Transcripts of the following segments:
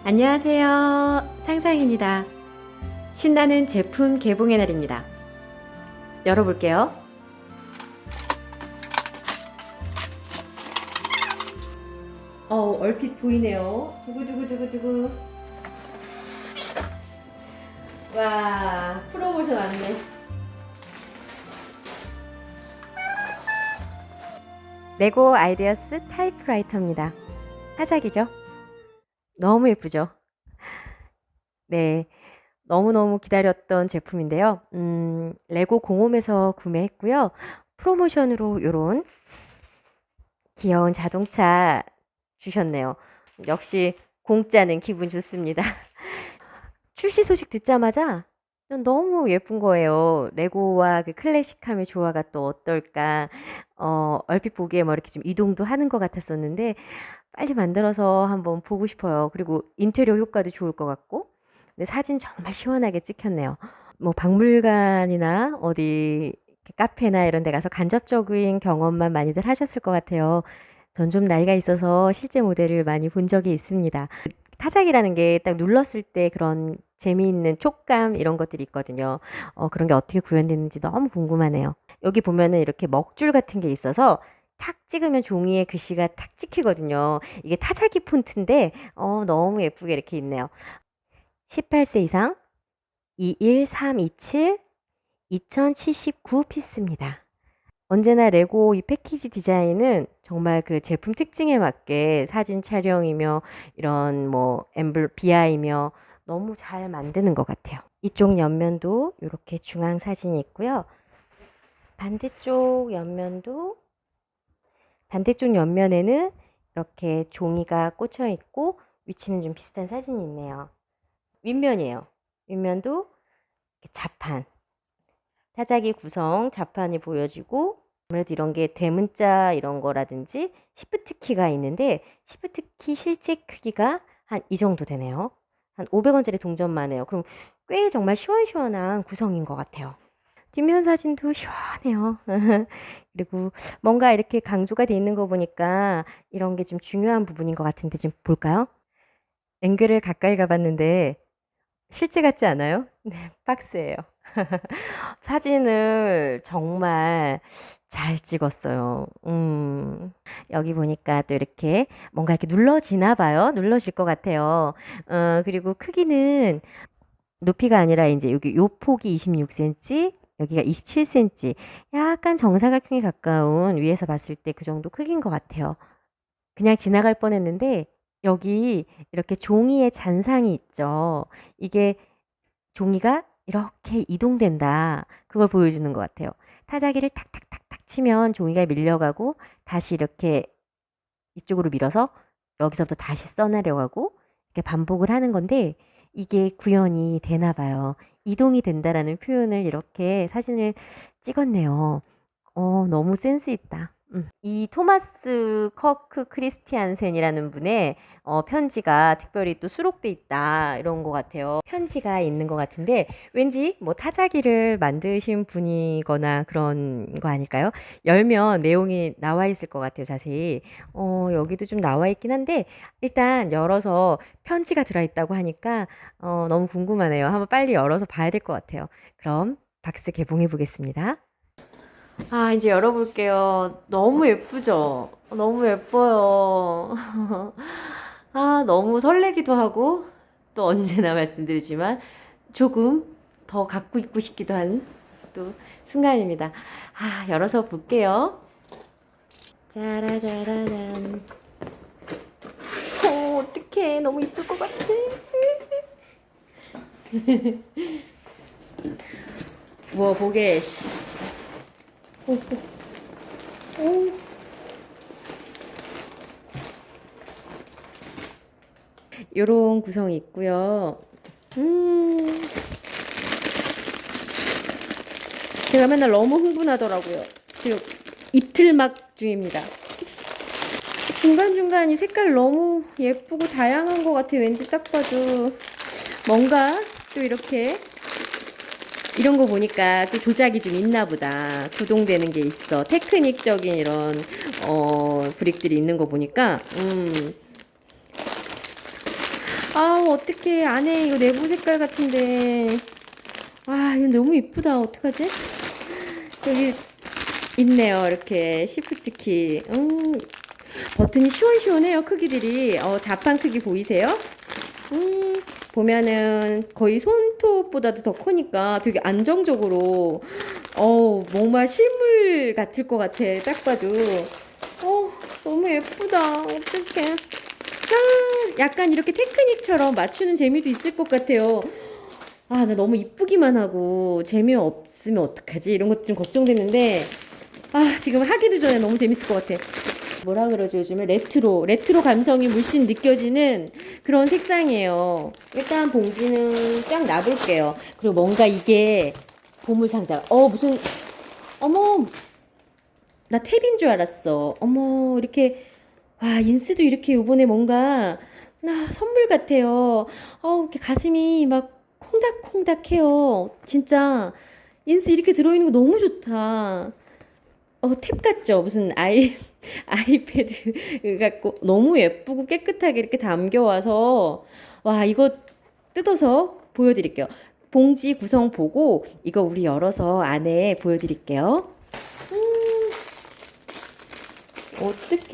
안녕하세요. 상상입니다. 신나는 제품 개봉의 날입니다. 열어볼게요. 얼핏 보이네요. 두구두구두구두구. 와, 프로모션 안내. 레고 아이디어스 타이프라이터입니다. 타작이죠? 너무 예쁘죠? 네. 너무너무 기다렸던 제품인데요. 레고 공홈에서 구매했고요. 프로모션으로 요런 귀여운 자동차 주셨네요. 역시 공짜는 기분 좋습니다. 출시 소식 듣자마자 너무 예쁜 거예요. 레고와 그 클래식함의 조화가 또 어떨까. 얼핏 보기에 뭐 이렇게 좀 이동도 하는 것 같았었는데 빨리 만들어서 한번 보고 싶어요. 그리고 인테리어 효과도 좋을 것 같고. 근데 사진 정말 시원하게 찍혔네요. 뭐 박물관이나 어디 카페나 이런 데 가서 간접적인 경험만 많이들 하셨을 것 같아요. 전 좀 나이가 있어서 실제 모델을 많이 본 적이 있습니다. 타작이라는 게 딱 눌렀을 때 그런 재미있는 촉감 이런 것들이 있거든요. 그런 게 어떻게 구현됐는지 너무 궁금하네요. 여기 보면은 이렇게 먹줄 같은 게 있어서 탁 찍으면 종이에 글씨가 탁 찍히거든요. 이게 타자기 폰트인데 너무 예쁘게 이렇게 있네요. 18세 이상 21327 2079 피스입니다. 언제나 레고 이 패키지 디자인은 정말 그 제품 특징에 맞게 사진 촬영이며 이런 뭐 비아이며 너무 잘 만드는 것 같아요. 이쪽 옆면도 이렇게 중앙 사진이 있고요. 반대쪽 옆면에는 이렇게 종이가 꽂혀 있고 위치는 좀 비슷한 사진이 있네요. 윗면이에요. 윗면도 자판. 타자기 구성 자판이 보여지고 아무래도 이런 게 대문자 이런 거라든지 시프트 키가 있는데 시프트 키 실제 크기가 한 이 정도 되네요. 한 500원짜리 동전만 해요. 그럼 꽤 정말 시원시원한 구성인 것 같아요. 뒷면 사진도 시원해요. 그리고 뭔가 이렇게 강조가 돼 있는 거 보니까 이런 게 좀 중요한 부분인 것 같은데 좀 볼까요? 앵글을 가까이 가봤는데 실제 같지 않아요? 네, 박스예요. 사진을 정말 잘 찍었어요. 여기 보니까 또 이렇게 뭔가 이렇게 눌러지나 봐요. 눌러질 것 같아요. 그리고 크기는 높이가 아니라 이제 여기 요 폭이 26cm, 여기가 27cm. 약간 정사각형에 가까운 위에서 봤을 때 그 정도 크기인 것 같아요. 그냥 지나갈 뻔했는데 여기 이렇게 종이의 잔상이 있죠. 이게 종이가 이렇게 이동된다. 그걸 보여주는 것 같아요. 타자기를 탁탁탁탁 치면 종이가 밀려가고 다시 이렇게 이쪽으로 밀어서 여기서부터 다시 써내려가고 이렇게 반복을 하는 건데 이게 구현이 되나 봐요. 이동이 된다라는 표현을 이렇게 사진을 찍었네요. 너무 센스 있다. 이 토마스 커크 크리스티안센이라는 분의 편지가 특별히 또 수록돼 있다 이런 것 같아요. 편지가 있는 것 같은데 왠지 뭐 타자기를 만드신 분이거나 그런 거 아닐까요? 열면 내용이 나와 있을 것 같아요, 자세히. 여기도 좀 나와 있긴 한데 일단 열어서 편지가 들어있다고 하니까 너무 궁금하네요. 한번 빨리 열어서 봐야 될 것 같아요. 그럼 박스 개봉해 보겠습니다. 이제 열어볼게요. 너무 예쁘죠? 너무 예뻐요. 너무 설레기도 하고, 또 언제나 말씀드리지만, 조금 더 갖고 있고 싶기도 한 또 순간입니다. 열어서 볼게요. 짜라짜라잔. 어떡해. 너무 이쁠 것 같아. 부어보게. 오, 오. 요런 구성이 있고요. 제가 맨날 너무 흥분하더라고요. 지금 입틀막 중입니다. 중간중간 이 색깔 너무 예쁘고 다양한 것 같아. 왠지 딱 봐도 뭔가 또 이렇게 이런 거 보니까 또 조작이 좀 있나 보다. 구동되는 게 있어. 테크닉적인 이런 브릭들이 있는 거 보니까 아, 어떡해. 안에 이거 내부 색깔 같은데. 아, 이거 너무 이쁘다. 어떡하지? 여기 있네요. 이렇게 시프트 키. 버튼이 시원시원해요. 크기들이. 자판 크기 보이세요? 음, 보면은 거의 손톱보다도 더 크니까 되게 안정적으로, 뭔가 실물 같을 것 같아. 딱 봐도. 너무 예쁘다. 어떡해. 아, 약간 이렇게 테크닉처럼 맞추는 재미도 있을 것 같아요. 아, 나 너무 이쁘기만 하고 재미없으면 어떡하지? 이런 것 좀 걱정됐는데, 아, 지금 하기도 전에 너무 재밌을 것 같아. 뭐라 그러죠? 요즘에 레트로 감성이 물씬 느껴지는 그런 색상이에요. 일단 봉지는 쫙 놔볼게요. 그리고 뭔가 이게 보물상자. 무슨, 어머, 나 탭인 줄 알았어. 어머, 이렇게, 와, 인스도 이렇게 요번에 뭔가, 선물 같아요. 이렇게 가슴이 막 콩닥콩닥해요. 진짜, 인스 이렇게 들어있는 거 너무 좋다. 탭 같죠? 무슨 아이패드 같고, 너무 예쁘고 깨끗하게 이렇게 담겨와서, 와, 이거 뜯어서 보여드릴게요. 봉지 구성 보고, 이거 우리 열어서 안에 보여드릴게요.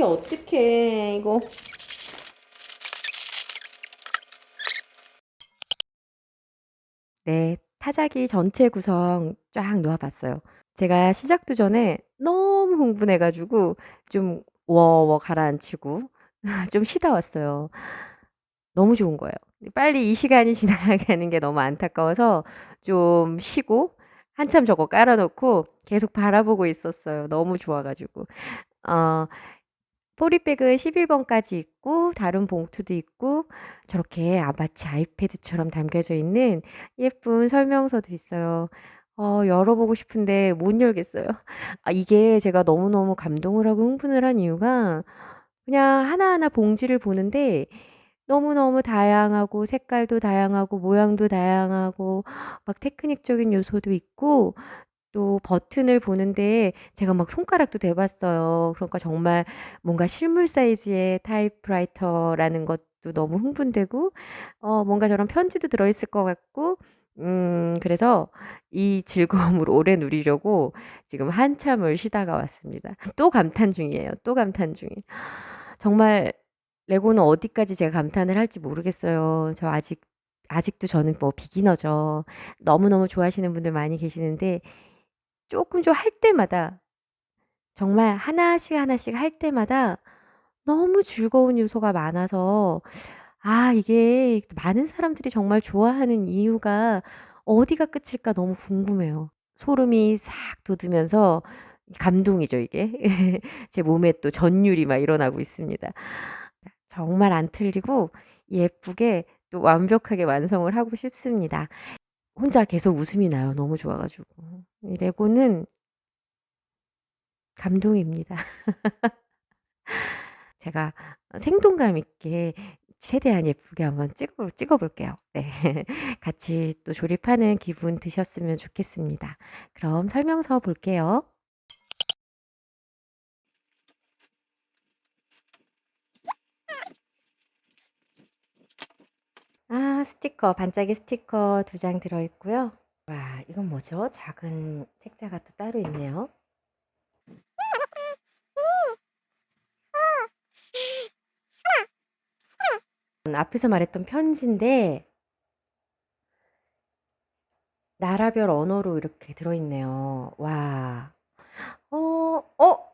어떡해, 이거. 네, 타자기 전체 구성 쫙 놓아봤어요. 제가 시작도 전에 너무 흥분해가지고 좀 워워 가라앉히고 좀 쉬다 왔어요. 너무 좋은 거예요. 빨리 이 시간이 지나가는 게 너무 안타까워서 좀 쉬고 한참 저거 깔아놓고 계속 바라보고 있었어요. 너무 좋아가지고. 어, 포리백은 11번까지 있고 다른 봉투도 있고 저렇게 마치 아이패드처럼 담겨져 있는 예쁜 설명서도 있어요. 열어보고 싶은데 못 열겠어요. 아, 이게 제가 너무너무 감동을 하고 흥분을 한 이유가 그냥 하나하나 봉지를 보는데 너무너무 다양하고 색깔도 다양하고 모양도 다양하고 막 테크닉적인 요소도 있고 또 버튼을 보는데 제가 막 손가락도 대봤어요. 그러니까 정말 뭔가 실물 사이즈의 타이프라이터라는 것도 너무 흥분되고, 뭔가 저런 편지도 들어있을 것 같고, 그래서 이 즐거움을 오래 누리려고 지금 한참을 쉬다가 왔습니다. 또 감탄 중이에요. 또 감탄 중이에요. 정말 레고는 어디까지 제가 감탄을 할지 모르겠어요. 아직도 저는 뭐 비기너죠. 너무너무 좋아하시는 분들 많이 계시는데, 조금 좀 할 때마다 정말 하나씩 하나씩 할 때마다 너무 즐거운 요소가 많아서 이게 많은 사람들이 정말 좋아하는 이유가 어디가 끝일까 너무 궁금해요. 소름이 싹 돋으면서 감동이죠, 이게. 제 몸에 또 전율이 막 일어나고 있습니다. 정말 안 틀리고 예쁘게 또 완벽하게 완성을 하고 싶습니다. 혼자 계속 웃음이 나요. 너무 좋아 가지고. 이 레고는 감동입니다. 제가 생동감 있게 최대한 예쁘게 한번 찍어 볼게요. 네. 같이 또 조립하는 기분 드셨으면 좋겠습니다. 그럼 설명서 볼게요. 스티커, 반짝이 스티커 2장 들어있고요. 와, 이건 뭐죠? 작은 책자가 또 따로 있네요. 앞에서 말했던 편지인데 나라별 언어로 이렇게 들어있네요. 와, 어, 어,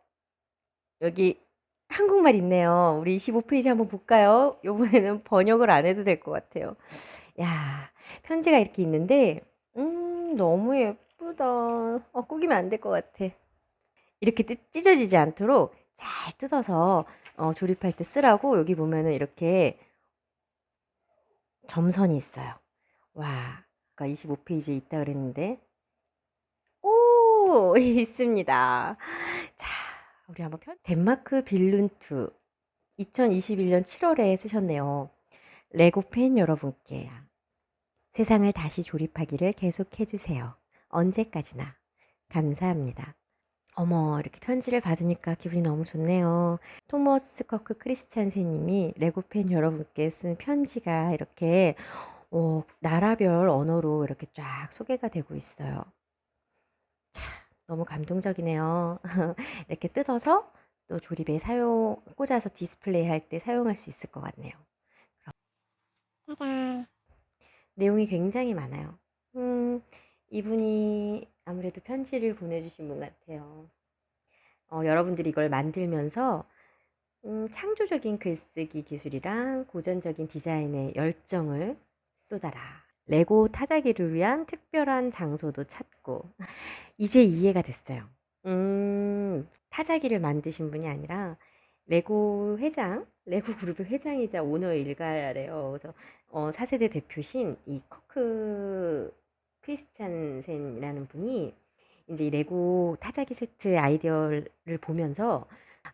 여기 한국말 있네요. 우리 25페이지 한번 볼까요? 요번에는 번역을 안 해도 될 것 같아요. 야, 편지가 이렇게 있는데, 너무 예쁘다. 꾸기면 안 될 것 같아. 이렇게 찢어지지 않도록 잘 뜯어서 조립할 때 쓰라고 여기 보면은 이렇게 점선이 있어요. 와, 아까 25페이지에 있다 그랬는데, 오, 있습니다. 자, 우리 한번 덴마크 빌룬투 2021년 7월에 쓰셨네요. 레고 팬 여러분께 세상을 다시 조립하기를 계속해 주세요. 언제까지나. 감사합니다. 어머, 이렇게 편지를 받으니까 기분이 너무 좋네요. 토머스 커크 크리스찬세님이 레고 팬 여러분께 쓴 편지가 이렇게 나라별 언어로 이렇게 쫙 소개가 되고 있어요. 너무 감동적이네요. 이렇게 뜯어서 또 조립에 꽂아서 디스플레이 할 때 사용할 수 있을 것 같네요. 짜잔. 내용이 굉장히 많아요. 이분이 아무래도 편지를 보내주신 분 같아요. 여러분들이 이걸 만들면서 창조적인 글쓰기 기술이랑 고전적인 디자인에 열정을 쏟아라. 레고 타자기를 위한 특별한 장소도 찾고. 이제 이해가 됐어요. 타자기를 만드신 분이 아니라 레고 그룹의 회장이자 오너 일가래요. 그래서 4세대 대표신 이 커크 크리스찬센이라는 분이 이제 이 레고 타자기 세트 아이디어를 보면서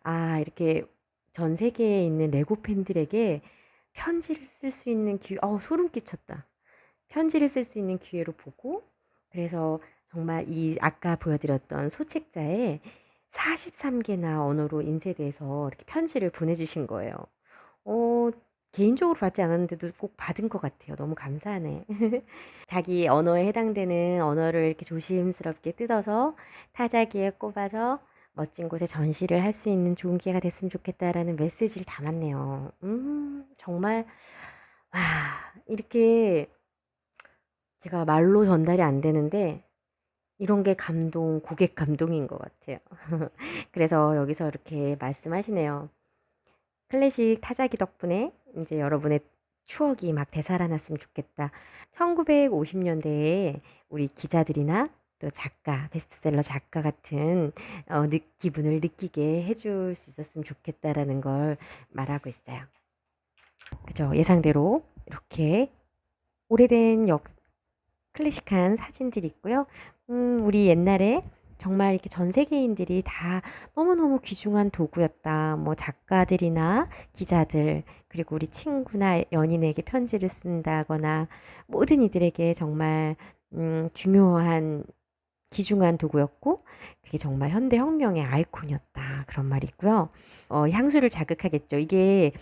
아, 이렇게 전 세계에 있는 레고 팬들에게 편지를 쓸 수 있는 소름 끼쳤다. 편지를 쓸 수 있는 기회로 보고 그래서 정말 이 아까 보여드렸던 소책자에 43개나 언어로 인쇄돼서 이렇게 편지를 보내주신 거예요. 어, 개인적으로 받지 않았는데도 꼭 받은 것 같아요. 너무 감사하네. 자기 언어에 해당되는 언어를 이렇게 조심스럽게 뜯어서 타자기에 꼽아서 멋진 곳에 전시를 할 수 있는 좋은 기회가 됐으면 좋겠다라는 메시지를 담았네요. 정말, 와, 이렇게 제가 말로 전달이 안 되는데 이런 게 고객 감동인 것 같아요. 그래서 여기서 이렇게 말씀하시네요. 클래식 타자기 덕분에 이제 여러분의 추억이 막 되살아났으면 좋겠다. 1950년대에 우리 기자들이나 또 작가, 베스트셀러 작가 같은 기분을 느끼게 해줄 수 있었으면 좋겠다라는 걸 말하고 있어요. 그죠? 예상대로 이렇게 오래된 클래식한 사진들이 있고요. 우리 옛날에 정말 이렇게 전 세계인들이 다 너무너무 귀중한 도구였다. 뭐 작가들이나 기자들, 그리고 우리 친구나 연인에게 편지를 쓴다거나 모든 이들에게 정말 중요한 귀중한 도구였고 그게 정말 현대 혁명의 아이콘이었다. 그런 말이 있고요. 향수를 자극하겠죠. 이게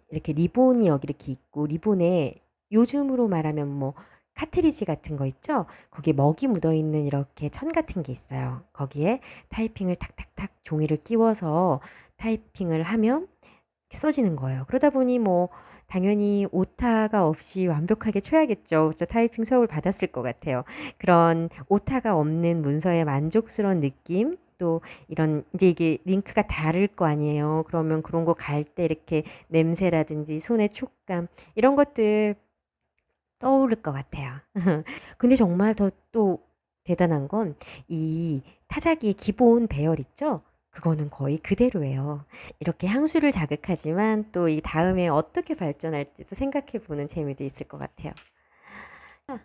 이렇게 리본이 여기 이렇게 있고 리본에 요즘으로 말하면 뭐 카트리지 같은 거 있죠? 거기에 먹이 묻어 있는 이렇게 천 같은 게 있어요. 거기에 타이핑을 탁탁탁 종이를 끼워서 타이핑을 하면 써지는 거예요. 그러다 보니 뭐 당연히 오타가 없이 완벽하게 쳐야겠죠. 저 타이핑 수업을 받았을 것 같아요. 그런 오타가 없는 문서의 만족스러운 느낌, 또 이런 이제 이게 링크가 다를 거 아니에요. 그러면 그런 거 갈 때 이렇게 냄새라든지 손의 촉감 이런 것들 떠오를 것 같아요. 근데 정말 더 또 대단한 건 이 타자기의 기본 배열 있죠? 그거는 거의 그대로예요. 이렇게 향수를 자극하지만 또 이 다음에 어떻게 발전할지도 생각해 보는 재미도 있을 것 같아요. 아,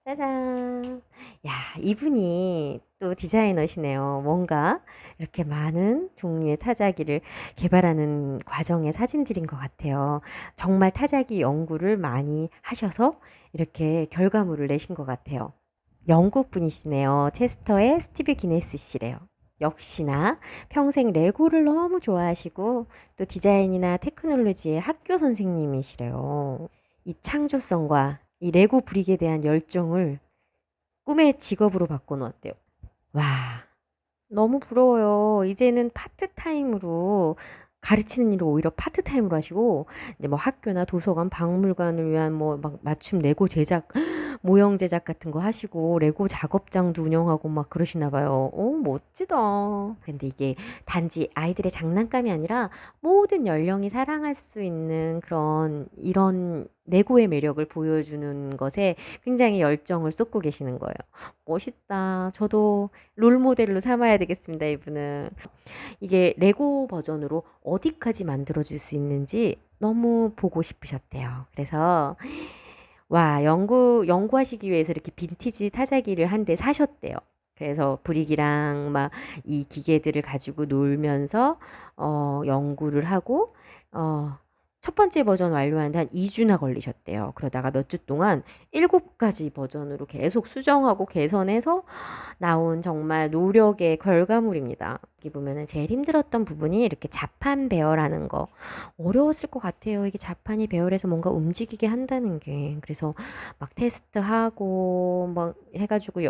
짜잔. 야, 이분이 또 디자이너시네요. 뭔가 이렇게 많은 종류의 타자기를 개발하는 과정의 사진들인 것 같아요. 정말 타자기 연구를 많이 하셔서 이렇게 결과물을 내신 것 같아요. 영국 분이시네요. 체스터의 스티브 기네스 씨래요. 역시나 평생 레고를 너무 좋아하시고 또 디자인이나 테크놀로지의 학교 선생님이시래요. 이 창조성과 이 레고 브릭에 대한 열정을 꿈의 직업으로 바꿔놓았대요. 와, 너무 부러워요. 이제는 파트타임으로 가르치는 일을 오히려 파트타임으로 하시고 이제 뭐 학교나 도서관, 박물관을 위한 뭐 막 맞춤 레고 제작, 모형 제작 같은 거 하시고 레고 작업장도 운영하고 막 그러시나 봐요. 멋지다. 근데 이게 단지 아이들의 장난감이 아니라 모든 연령이 사랑할 수 있는 그런 이런 레고의 매력을 보여주는 것에 굉장히 열정을 쏟고 계시는 거예요. 멋있다. 저도 롤 모델로 삼아야 되겠습니다, 이분은. 이게 레고 버전으로 어디까지 만들어줄 수 있는지 너무 보고 싶으셨대요. 그래서 와, 연구하시기 위해서 이렇게 빈티지 타자기를 한 대 사셨대요. 그래서 브릭이랑 막 이 기계들을 가지고 놀면서 연구를 하고 어, 첫 번째 버전 완료하는데 한 2주나 걸리셨대요. 그러다가 몇 주 동안 7가지 버전으로 계속 수정하고 개선해서 나온 정말 노력의 결과물입니다. 여기 보면은 제일 힘들었던 부분이 이렇게 자판 배열하는 거 어려웠을 것 같아요. 이게 자판이 배열해서 뭔가 움직이게 한다는 게. 그래서 막 테스트하고 막 해가지고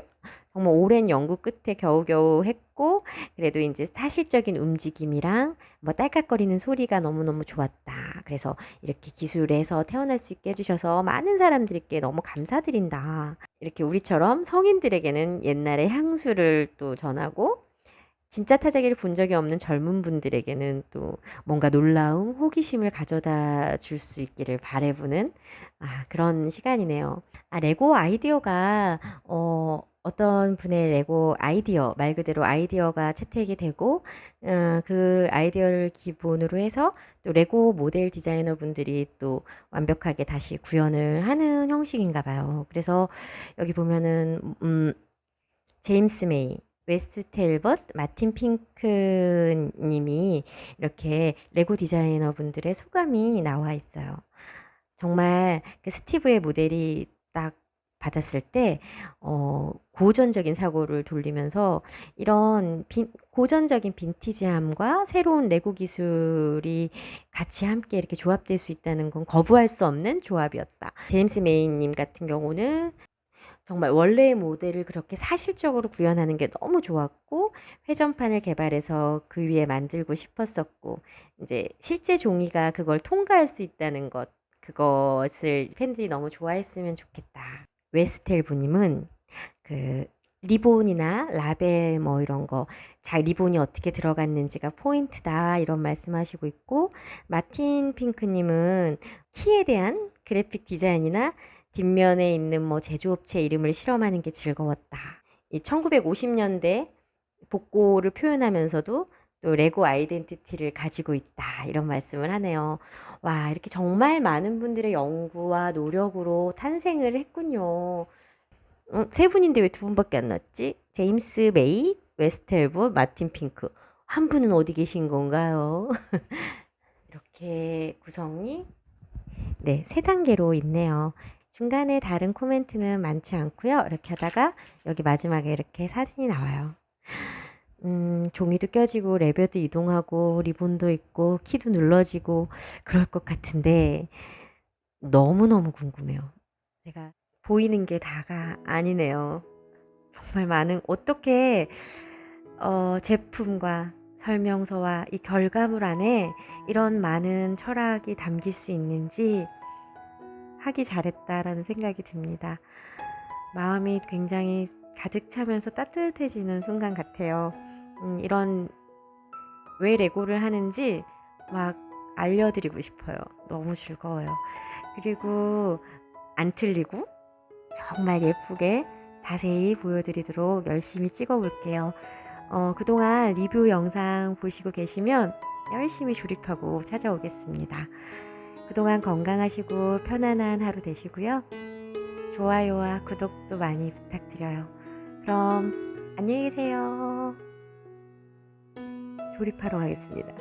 정말 오랜 연구 끝에 겨우겨우 했고, 그래도 이제 사실적인 움직임이랑 뭐 딸깍거리는 소리가 너무너무 좋았다. 그래서 이렇게 기술에서 태어날 수 있게 해주셔서 많은 사람들께 너무 감사드린다. 이렇게 우리처럼 성인들에게는 옛날의 향수를 또 전하고, 진짜 타자기를 본 적이 없는 젊은 분들에게는 또 뭔가 놀라움, 호기심을 가져다 줄 수 있기를 바라보는 그런 시간이네요. 레고 아이디어가 어떤 분의 레고 아이디어, 말 그대로 아이디어가 채택이 되고 그 아이디어를 기본으로 해서 또 레고 모델 디자이너 분들이 또 완벽하게 다시 구현을 하는 형식인가 봐요. 그래서 여기 보면은 제임스 메이, 웨스 텔벗, 마틴 핑크 님이 이렇게 레고 디자이너 분들의 소감이 나와 있어요. 정말 그 스티브의 모델이 딱 받았을 때 고전적인 사고를 돌리면서 이런 고전적인 빈티지함과 새로운 레고 기술이 같이 함께 이렇게 조합될 수 있다는 건 거부할 수 없는 조합이었다. 제임스 메이님 같은 경우는 정말 원래의 모델을 그렇게 사실적으로 구현하는 게 너무 좋았고, 회전판을 개발해서 그 위에 만들고 싶었었고, 이제 실제 종이가 그걸 통과할 수 있다는 것, 그것을 팬들이 너무 좋아했으면 좋겠다. 웨스텔부님은 그 리본이나 라벨 뭐 이런 거, 자, 리본이 어떻게 들어갔는지가 포인트다 이런 말씀하시고 있고, 마틴 핑크님은 키에 대한 그래픽 디자인이나 뒷면에 있는 뭐 제조업체 이름을 실험하는 게 즐거웠다. 이 1950년대 복고를 표현하면서도 또 레고 아이덴티티를 가지고 있다. 이런 말씀을 하네요. 와, 이렇게 정말 많은 분들의 연구와 노력으로 탄생을 했군요. 세 분인데 왜 두 분밖에 안 났지? 제임스 메이, 웨스텔브, 마틴 핑크. 한 분은 어디 계신 건가요? 이렇게 구성이 네, 세 단계로 있네요. 중간에 다른 코멘트는 많지 않고요. 이렇게 하다가 여기 마지막에 이렇게 사진이 나와요. 종이도 껴지고 레벨도 이동하고 리본도 있고 키도 눌러지고 그럴 것 같은데 너무너무 궁금해요. 제가 보이는 게 다가 아니네요. 정말 많은 어떻게 제품과 설명서와 이 결과물 안에 이런 많은 철학이 담길 수 있는지 하기 잘했다라는 생각이 듭니다. 마음이 굉장히 가득 차면서 따뜻해지는 순간 같아요. 이런 왜 레고를 하는지 막 알려드리고 싶어요. 너무 즐거워요. 그리고 안 틀리고 정말 예쁘게 자세히 보여드리도록 열심히 찍어볼게요. 그동안 리뷰 영상 보시고 계시면 열심히 조립하고 찾아오겠습니다. 그동안 건강하시고 편안한 하루 되시고요. 좋아요와 구독도 많이 부탁드려요. 그럼 안녕히 계세요. 조립하러 가겠습니다.